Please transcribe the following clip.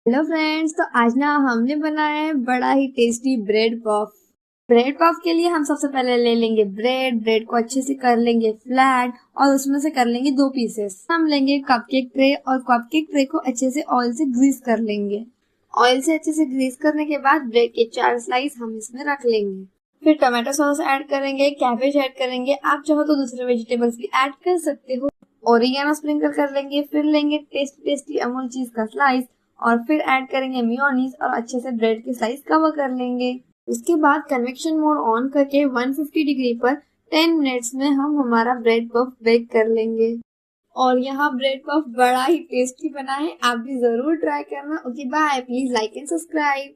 Hello friends, तो आज ना हमने बनाया है बड़ा ही tasty bread puff. Bread puff के लिए हम सबसे पहले ले लेंगे ब्रेड को अच्छे से कर लेंगे फ्लैट और उसमें से कर लेंगे 2 पीसेस। हम लेंगे कपकेक ट्रे और कपकेक ट्रे को अच्छे से ऑयल से ग्रीस कर लेंगे। ऑयल से अच्छे से ग्रीस करने के बाद ब्रेड के 4 स्लाइस हम इसमें रख लेंगे। फिर टमाटो सॉस ऐड करेंगे, कैबेज ऐड करेंगे, आप चाहो तो दूसरे वेजिटेबल्स भी ऐड कर सकते हो। ओरिगेनो स्प्रिंकल कर लेंगे, फिर लेंगे टेस्टी अमूल चीज का स्लाइस और फिर ऐड करेंगे मेयोनीज और अच्छे से ब्रेड के स्लाइस कवर कर लेंगे। उसके बाद कन्वेक्शन मोड ऑन करके 150 डिग्री पर 10 मिनट्स में हम हमारा ब्रेड पफ बेक कर लेंगे। और यहाँ ब्रेड पफ बड़ा ही टेस्टी बना है, आप भी जरूर ट्राई करना। Okay bye, please like and subscribe.